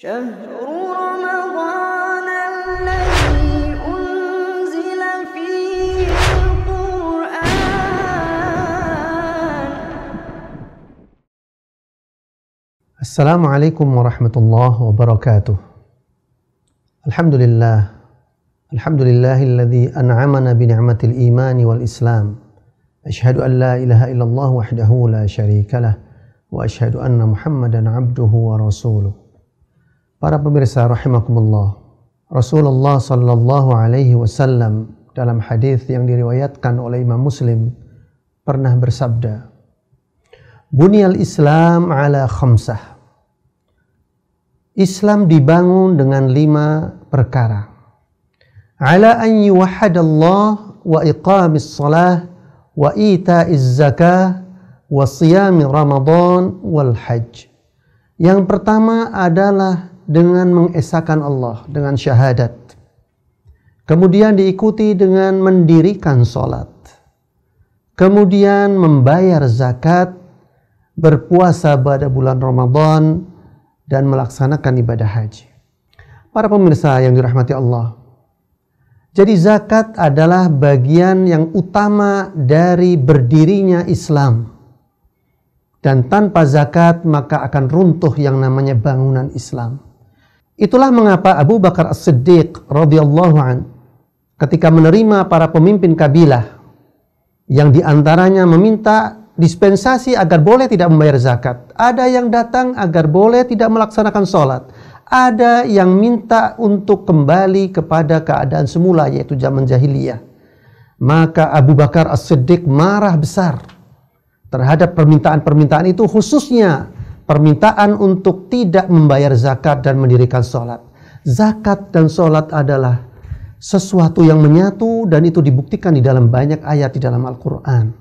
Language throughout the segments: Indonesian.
شهر رمضان الذي أنزل فيه القرآن. السلام عليكم ورحمة الله وبركاته. الحمد لله الذي أنعمنا بنعمة الإيمان والإسلام. أشهد أن لا إله إلا الله وحده لا شريك له وأشهد أن محمدا عبده ورسوله. Para pemirsa rahimakumullah, Rasulullah sallallahu alaihi wasallam dalam hadis yang diriwayatkan oleh Imam Muslim pernah bersabda, "Bunyal Islam ala khamsah." Islam dibangun dengan 5 perkara. Ala an yuwahhadallah wa iqamis shalah wa ita'iz zakah wa siyami Ramadan wal hajj. Yang pertama adalah dengan mengesahkan Allah dengan syahadat. Kemudian diikuti dengan mendirikan sholat. Kemudian membayar zakat, berpuasa pada bulan Ramadan, dan melaksanakan ibadah haji. Para pemirsa yang dirahmati Allah, jadi zakat adalah bagian yang utama dari berdirinya Islam. Dan tanpa zakat maka akan runtuh yang namanya bangunan Islam. Itulah mengapa Abu Bakar As-Siddiq radhiyallahu an ketika menerima para pemimpin kabilah yang diantaranya meminta dispensasi agar boleh tidak membayar zakat. Ada yang datang agar boleh tidak melaksanakan sholat. Ada yang minta untuk kembali kepada keadaan semula, yaitu zaman jahiliyah. Maka Abu Bakar As-Siddiq marah besar terhadap permintaan-permintaan itu, khususnya permintaan untuk tidak membayar zakat dan mendirikan sholat. Zakat dan sholat adalah sesuatu yang menyatu dan itu dibuktikan di dalam banyak ayat di dalam Al-Quran.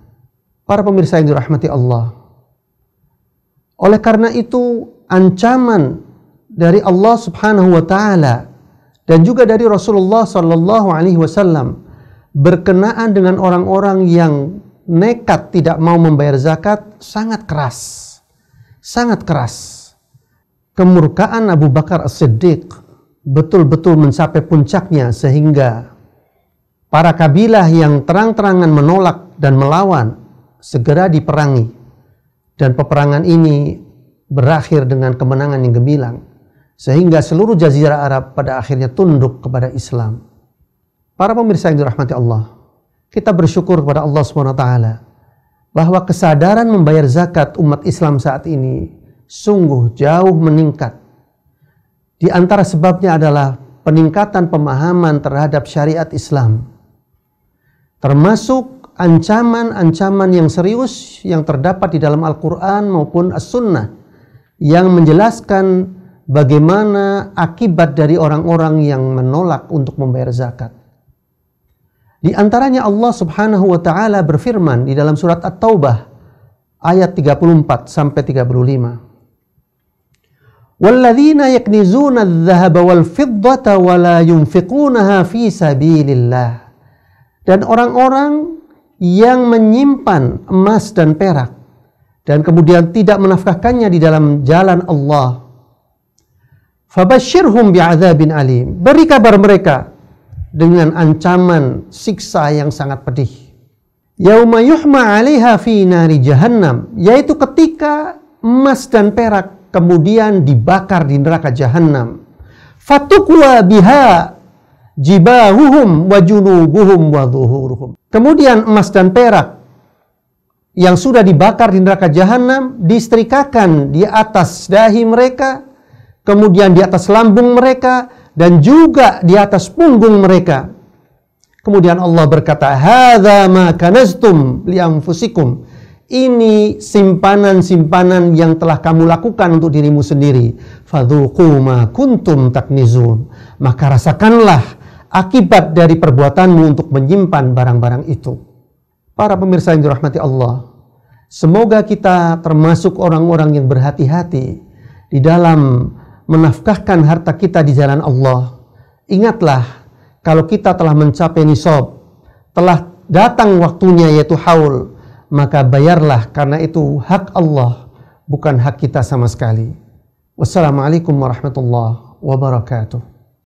Para pemirsa yang dirahmati Allah, oleh karena itu ancaman dari Allah Subhanahu wa Ta'ala dan juga dari Rasulullah Sallallahu Alaihi Wasallam berkenaan dengan orang-orang yang nekat tidak mau membayar zakat sangat keras. Sangat keras. Kemurkaan Abu Bakar As-Siddiq betul-betul mencapai puncaknya sehingga para kabilah yang terang-terangan menolak dan melawan segera diperangi. Dan peperangan ini berakhir dengan kemenangan yang gemilang sehingga seluruh jazirah Arab pada akhirnya tunduk kepada Islam. Para pemirsa yang dirahmati Allah, kita bersyukur kepada Allah SWT bahwa kesadaran membayar zakat umat Islam saat ini sungguh jauh meningkat. Di antara sebabnya adalah peningkatan pemahaman terhadap syariat Islam, termasuk ancaman-ancaman yang serius yang terdapat di dalam Al-Quran maupun As-Sunnah yang menjelaskan bagaimana akibat dari orang-orang yang menolak untuk membayar zakat. Di antaranya Allah Subhanahu wa Ta'ala berfirman di dalam surat At-Taubah ayat 34 sampai 35. Walladzina yaknizuna adh-dhahaba wal fiddata wa la yunfiqunaha fi sabilillah. Dan orang-orang yang menyimpan emas dan perak dan kemudian tidak menafkahkannya di dalam jalan Allah. Fabashshirhum bi'adzabin alim. Beri kabar mereka dengan ancaman siksa yang sangat pedih. Yauma yuhma 'alaiha fi nari jahannam, yaitu ketika emas dan perak kemudian dibakar di neraka Jahannam. Fatukwa biha jibahuhum wa junubuhum wa dhuhuruhum. Kemudian emas dan perak yang sudah dibakar di neraka Jahannam disetrikakan di atas dahi mereka, kemudian di atas lambung mereka, dan juga di atas punggung mereka. Kemudian Allah berkata, "Hadza ma kanaztum li anfusikum." Ini simpanan-simpanan yang telah kamu lakukan untuk dirimu sendiri. Fadzuqu ma kuntum taknizun. Maka rasakanlah akibat dari perbuatanmu untuk menyimpan barang-barang itu. Para pemirsa yang dirahmati Allah, semoga kita termasuk orang-orang yang berhati-hati di dalam menafkahkan harta kita di jalan Allah. Ingatlah, kalau kita telah mencapai nisab, telah datang waktunya yaitu haul, maka bayarlah, karena itu hak Allah, bukan hak kita sama sekali. Wassalamualaikum warahmatullahi wabarakatuh.